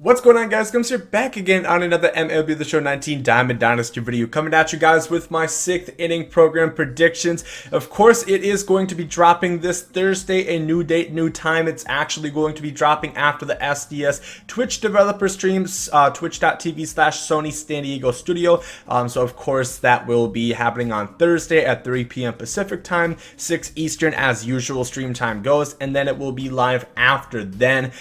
What's going on, guys? Gomes here, back again on another MLB The Show 19 Diamond Dynasty video, coming at you guys with my 6th inning program predictions. Of course, it is going to be dropping this Thursday, a new date, new time. It's actually going to be dropping after the SDS Twitch developer streams, twitch.tv/Sony San Diego Studio. So of course, that will be happening on Thursday at 3 p.m. Pacific time, 6 Eastern as usual stream time goes, and then it will be live after then.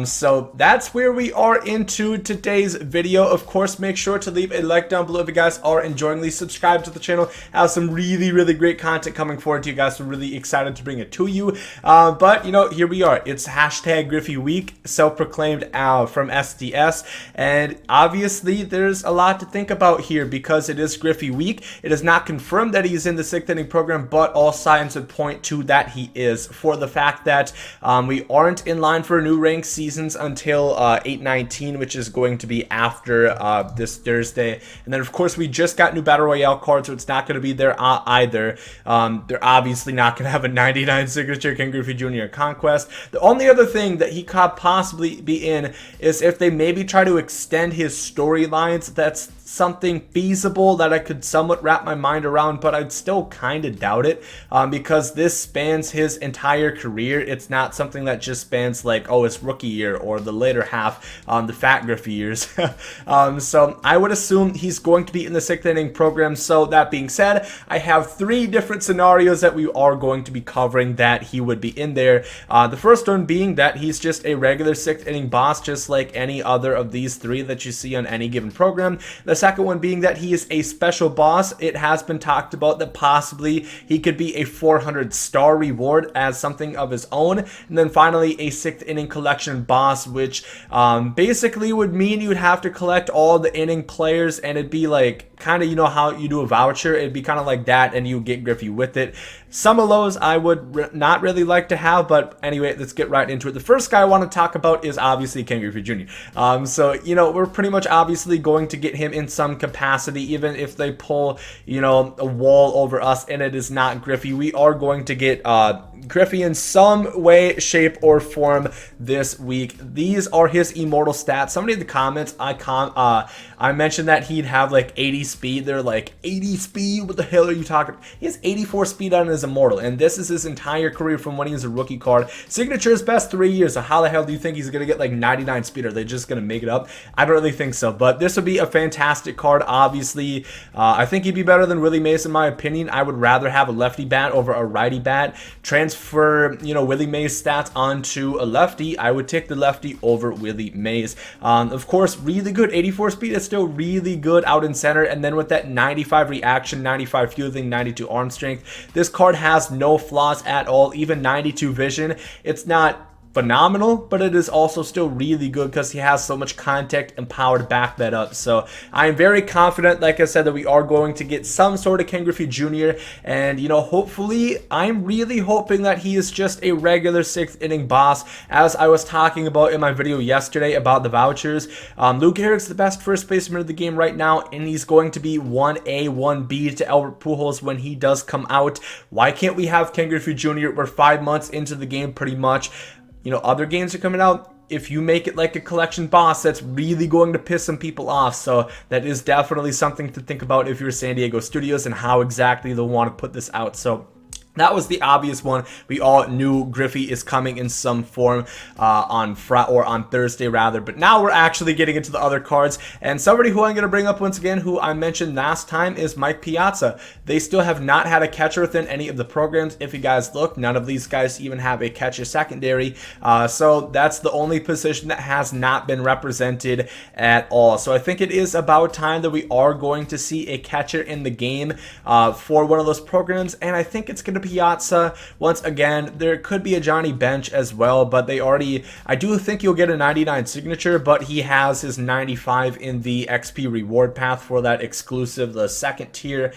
So that's where we are into today's video. Of course, make sure to leave a like down below if you guys are enjoying these. Subscribe to the channel. I have some really great content coming forward to you guys, so really excited to bring it to you. But you know, here we are. It's hashtag Griffey week, self-proclaimed from SDS, and obviously there's a lot to think about here because it is Griffey week. It is not confirmed that he's in the 6th inning program, but all signs would point to that he is, for the fact that we aren't in line for new ranked seasons until 8/19, which is going to be after this Thursday. And then of course we just got new Battle Royale cards, so it's not going to be there either. They're obviously not going to have a 99 signature Ken Griffey Jr. Conquest. The only other thing that he could possibly be in is if they maybe try to extend his storylines. That's something feasible that I could somewhat wrap my mind around, but I'd still kind of doubt it because this spans his entire career. It's not something that just spans like, oh, his rookie year or the later half, the fat Griffey years. So I would assume he's going to be in the 6th inning program. So that being said, I have 3 different scenarios that we are going to be covering that he would be in there. The first one being that he's just a regular 6th inning boss, just like any other of these 3 that you see on any given program. The second one being that he is a special boss. It has been talked about that possibly he could be a 400 star reward as something of his own. And then finally a 6th inning collection boss, which basically would mean you would have to collect all the inning players, and it'd be like kind of, you know how you do a voucher, it'd be kind of like that, and you get Griffey with it. Some of those I would not really like to have, but anyway, let's get right into it. The first guy I want to talk about is obviously Ken Griffey Jr. So, you know, we're pretty much obviously going to get him in some capacity, even if they pull, you know, a wall over us and it is not Griffey. We are going to get Griffey in some way, shape, or form this week. These are his immortal stats. Somebody in the comments, I mentioned that he'd have like 80 speed. They're like, 80 speed? What the hell are you talking? He has 84 speed on his immortal, and this is his entire career from when he was a rookie card. Signature is best 3 years, so how the hell do you think he's gonna get like 99 speed? Are they just gonna make it up? I don't really think so, but this would be a fantastic card. Obviously, I think he'd be better than Willie Mays in my opinion. I would rather have a lefty bat over a righty bat. Transfer, you know, Willie Mays stats onto a lefty. I would take the lefty over Willie Mays. Of course, really good 84 speed is still really good out in center, and then with that 95 reaction, 95 fielding, 92 arm strength, this card has no flaws at all. Even 92 vision, it's not phenomenal, but it is also still really good because he has so much contact and power to back that up. So I am very confident, like I said, that we are going to get some sort of Ken Griffey Jr. And, you know, hopefully, I'm really hoping that he is just a regular 6th inning boss. As I was talking about in my video yesterday about the vouchers, Luke Gehrig's the best first baseman of the game right now, and he's going to be 1A, 1B to Albert Pujols when he does come out. Why can't we have Ken Griffey Jr.? We're 5 months into the game pretty much. You know, other games are coming out. If you make it like a collection boss, that's really going to piss some people off. So that is definitely something to think about if you're San Diego Studios and how exactly they'll want to put this out. So that was the obvious one. We all knew Griffey is coming in some form on Thursday rather. But now we're actually getting into the other cards. And somebody who I'm going to bring up once again, who I mentioned last time, is Mike Piazza. They still have not had a catcher within any of the programs. If you guys look, none of these guys even have a catcher secondary. So that's the only position that has not been represented at all. So I think it is about time that we are going to see a catcher in the game for one of those programs. And I think it's going to Piazza. Once again, there could be a Johnny Bench as well, but they already, I do think you'll get a 99 signature, but he has his 95 in the XP reward path for that exclusive, the 2nd tier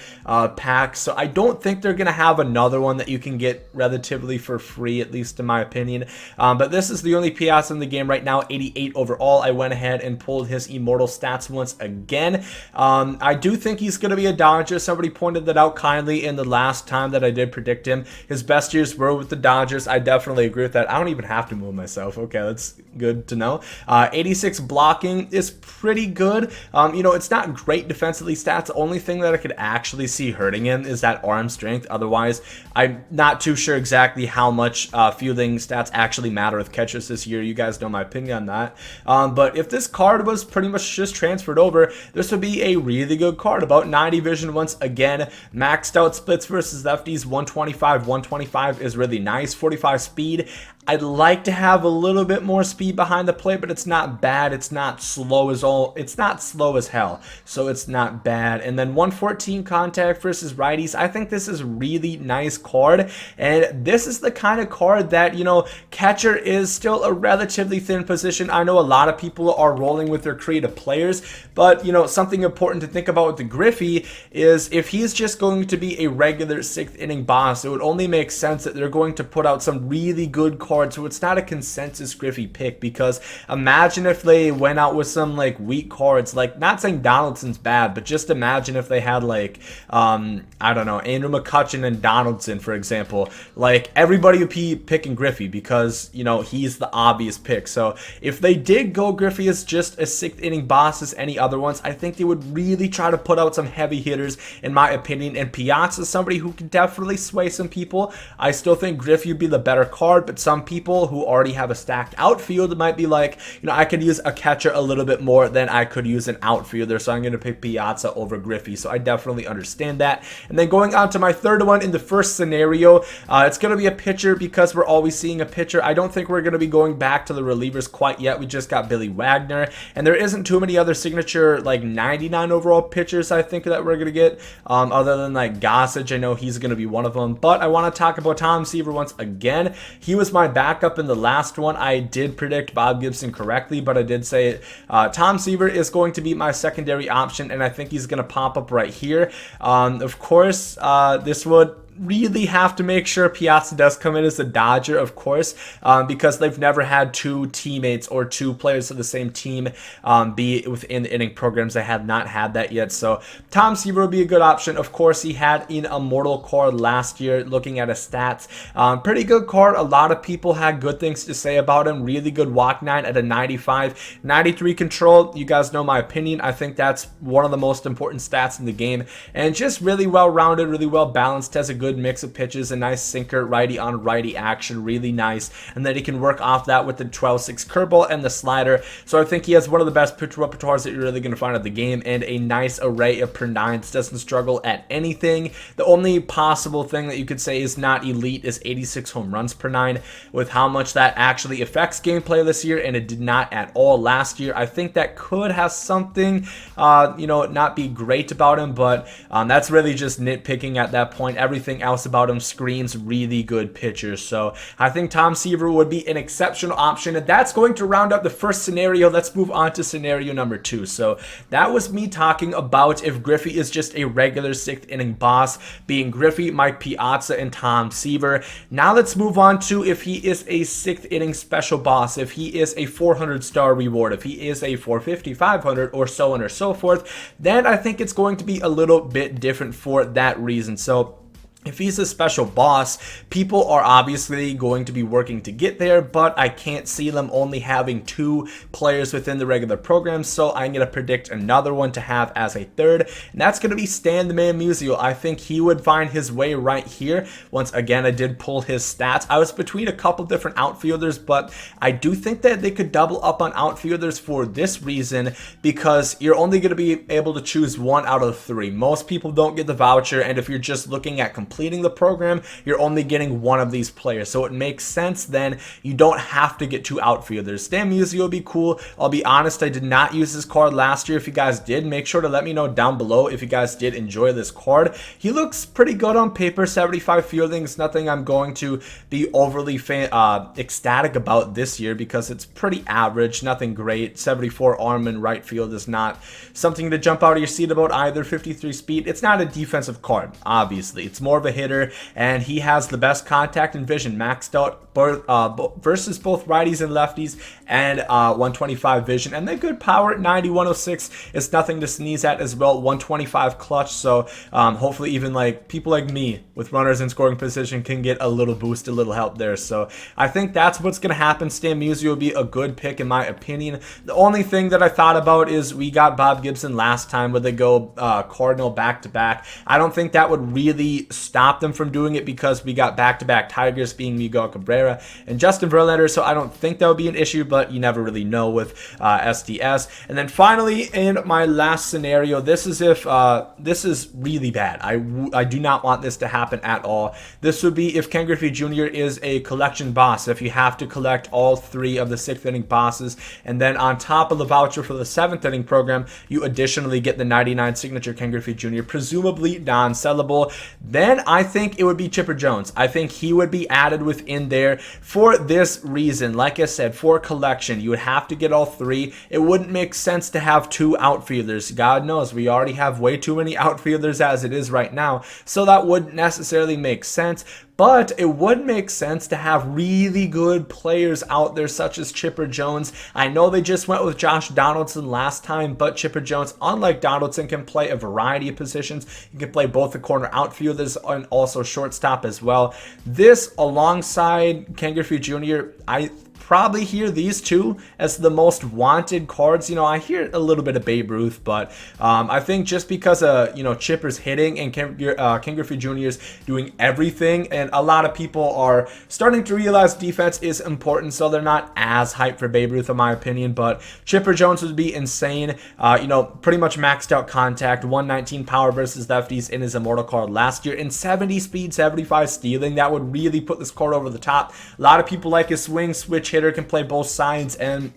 pack. So I don't think they're going to have another one that you can get relatively for free, at least in my opinion. But this is the only Piazza in the game right now, 88 overall. I went ahead and pulled his immortal stats once again. I do think he's going to be a Dodger. Somebody pointed that out kindly in the last time that I did predict picked him. His best years were with the Dodgers. I definitely agree with that. I don't even have to move myself. Okay, that's good to know. 86 blocking is pretty good. You know, it's not great defensively stats. The only thing that I could actually see hurting him is that arm strength. Otherwise, I'm not too sure exactly how much fielding stats actually matter with catchers this year. You guys know my opinion on that. But if this card was pretty much just transferred over, this would be a really good card. About 90 vision once again. Maxed out splits versus lefties. 125. 125 is really nice. 45 speed. I'd like to have a little bit more speed behind the plate, but it's not bad. It's not slow as all. It's not slow as hell, so it's not bad. And then 114 contact versus righties. I think this is really nice card, and this is the kind of card that, you know, catcher is still a relatively thin position. I know a lot of people are rolling with their creative players, but you know, something important to think about with the Griffey is if he's just going to be a regular 6th inning boss, it would only make sense that they're going to put out some really good cards. So it's not a consensus Griffey pick, because imagine if they went out with some like weak cards, like, not saying Donaldson's bad, but just imagine if they had like I don't know, Andrew McCutchen and Donaldson, for example. Like, everybody would be picking Griffey because, you know, he's the obvious pick. So if they did go Griffey as just a 6th inning boss as any other ones, I think they would really try to put out some heavy hitters, in my opinion. And Piazza is somebody who can definitely sway some people. I still think Griffey would be the better card, but some people who already have a stacked outfield might be like, you know, I could use a catcher a little bit more than I could use an outfielder, so I'm going to pick Piazza over Griffey. So I definitely understand that. And then going on to my third one in the first scenario, it's going to be a pitcher, because we're always seeing a pitcher. I don't think we're going to be going back to the relievers quite yet. We just got Billy Wagner, and there isn't too many other signature like 99 overall pitchers I think that we're going to get, other than like Gossage. I know he's going to be one of them, but I want to talk about Tom Seaver once again. He was my backup in the last one. I did predict Bob Gibson correctly, but I did say it. Tom Seaver is going to be my secondary option, and I think he's going to pop up right here. Of course, this would really have to make sure Piazza does come in as a Dodger, of course, because they've never had two teammates or two players of the same team be within the inning programs. They have not had that yet, so Tom Seaver would be a good option. Of course, he had an immortal card last year. Looking at his stats, pretty good card. A lot of people had good things to say about him. Really good walk 9 at a 95, 93 control. You guys know my opinion. I think that's one of the most important stats in the game, and just really well rounded, really well balanced. Has a good mix of pitches, a nice sinker, righty on righty action, really nice, and then he can work off that with the 12-6 curveball and the slider. So I think he has one of the best pitch repertoires that you're really going to find at the game, and a nice array of per nines. Doesn't struggle at anything. The only possible thing that you could say is not elite is 86 home runs per 9. With how much that actually affects gameplay this year, and it did not at all last year, I think that could have something, you know, not be great about him, but that's really just nitpicking at that point. Everything else about him screams really good pitcher. So I think Tom Seaver would be an exceptional option, and that's going to round up the first scenario. Let's move on to scenario number 2. So that was me talking about if Griffey is just a regular 6th inning boss, being Griffey, Mike Piazza, and Tom Seaver. Now let's move on to if he is a 6th inning special boss, if he is a 400 star reward, if he is a 450, 500, or so on or so forth. Then I think it's going to be a little bit different for that reason. So if he's a special boss, people are obviously going to be working to get there, but I can't see them only having 2 players within the regular program, so I'm going to predict another one to have as a third, and that's going to be Stan the Man Musial. I think he would find his way right here. Once again, I did pull his stats. I was between a couple different outfielders, but I do think that they could double up on outfielders for this reason, because you're only going to be able to choose 1 out of 3. Most people don't get the voucher, and if you're just looking at completing the program, you're only getting 1 of these players. So it makes sense then you don't have to get 2 outfielders. Stan Musial will be cool. I'll be honest, I did not use this card last year. If you guys did, make sure to let me know down below if you guys did enjoy this card. He looks pretty good on paper. 75 fielding is nothing I'm going to be overly ecstatic about this year, because it's pretty average, nothing great. 74 arm and right field is not something to jump out of your seat about either. 53 speed. It's not a defensive card, obviously. It's more of a hitter, and he has the best contact and vision, maxed out versus both righties and lefties, and 125 vision, and the good power at 90, 106 is nothing to sneeze at as well. 125 clutch, so hopefully even like people like me with runners in scoring position can get a little boost, a little help there. So I think that's what's going to happen. Stan Musial will be a good pick in my opinion. The only thing that I thought about is we got Bob Gibson last time where they go Cardinal back-to-back. I don't think that would really stop them from doing it because we got back-to-back Tigers being Miguel Cabrera and Justin Verlander, so I don't think that would be an issue, but you never really know with SDS. And then finally, in my last scenario, this is if this is really bad. I do not want this to happen at all. This would be if Ken Griffey Jr. is a collection boss, if you have to collect all 3 of the 6th inning bosses, and then on top of the voucher for the 7th inning program, you additionally get the 99 signature Ken Griffey Jr., presumably non-sellable. Then I think it would be Chipper Jones. I think he would be added within there for this reason. Like I said, for collection, you would have to get all 3. It wouldn't make sense to have 2 outfielders. God knows we already have way too many outfielders as it is right now, so that wouldn't necessarily make sense. But it would make sense to have really good players out there such as Chipper Jones. I know they just went with Josh Donaldson last time, but Chipper Jones, unlike Donaldson, can play a variety of positions. He can play both the corner outfielders and also shortstop as well. This alongside Ken Griffey Jr., I probably hear these two as the most wanted cards. You know, I hear a little bit of Babe Ruth, but I think just because you know, Chipper's hitting and Ken Griffey Jr. is doing everything, and a lot of people are starting to realize defense is important, so they're not as hyped for Babe Ruth in my opinion. But Chipper Jones would be insane. You know, pretty much maxed out contact, 119 power versus lefties in his immortal card last year, and 70 speed, 75 stealing. That would really put this card over the top. A lot of people like his swing switch hitter, can play both sides, and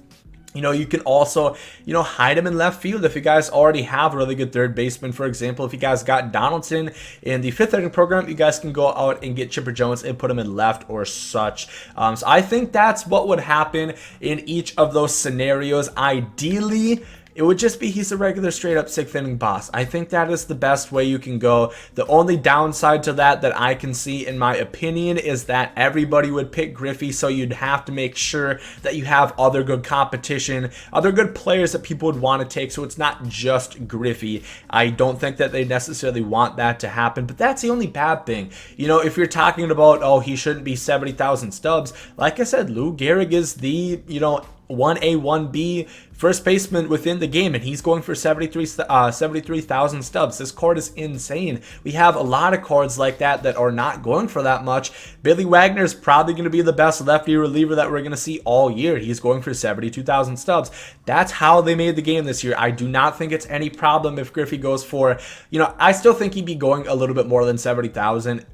you know, you can also, you know, hide him in left field if you guys already have a really good third baseman. For example, if you guys got Donaldson in the 5th inning program, you guys can go out and get Chipper Jones and put him in left or such. So I think that's what would happen in each of those scenarios. Ideally, it would just be he's a regular straight up 6th inning boss. I think that is the best way you can go. The only downside to that I can see, in my opinion, is that everybody would pick Griffey, so you'd have to make sure that you have other good competition, other good players that people would want to take, so it's not just Griffey. I don't think that they necessarily want that to happen, but that's the only bad thing. You know, if you're talking about, oh, he shouldn't be 70,000 stubs, like I said, Lou Gehrig is the, you know, 1A, 1B first baseman within the game, and he's going for 73,000 stubs. This card is insane. We have a lot of cards like that that are not going for that much. Billy Wagner is probably going to be the best lefty reliever that we're going to see all year. He's going for 72,000 stubs. That's how they made the game this year. I do not think it's any problem if Griffey goes for, you know, I still think he'd be going a little bit more than 70,000.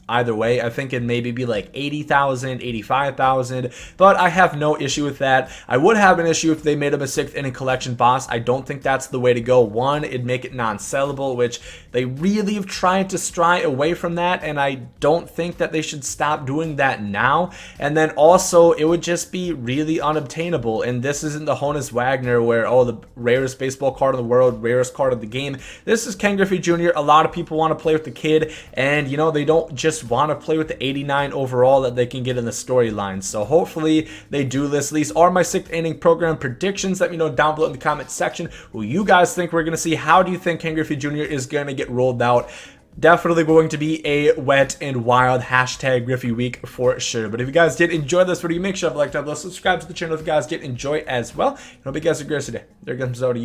Either way, I think it'd maybe be like 80,000, 85,000, but I have no issue with that. I would have an issue if they made him a 6th inning collection boss. I don't think that's the way to go. One, it'd make it non-sellable, which they really have tried to stray away from that, and I don't think that they should stop doing that now. And then also, it would just be really unobtainable, and this isn't the Honus Wagner where, oh, the rarest baseball card in the world, rarest card of the game. This is Ken Griffey Jr. A lot of people want to play with the kid, and, you know, they don't just want to play with the 89 overall that they can get in the storyline. So hopefully they do this. These are my 6th inning program predictions. Let me know down below in the comment section who you guys think we're going to see. How do you think Ken Griffey Jr. is going to get rolled out? Definitely going to be a wet and wild hashtag Griffey week for sure. But if you guys did enjoy this video, make sure to like down below, subscribe to the channel if you guys did enjoy as well. And hope you guys have a great day. There comes out.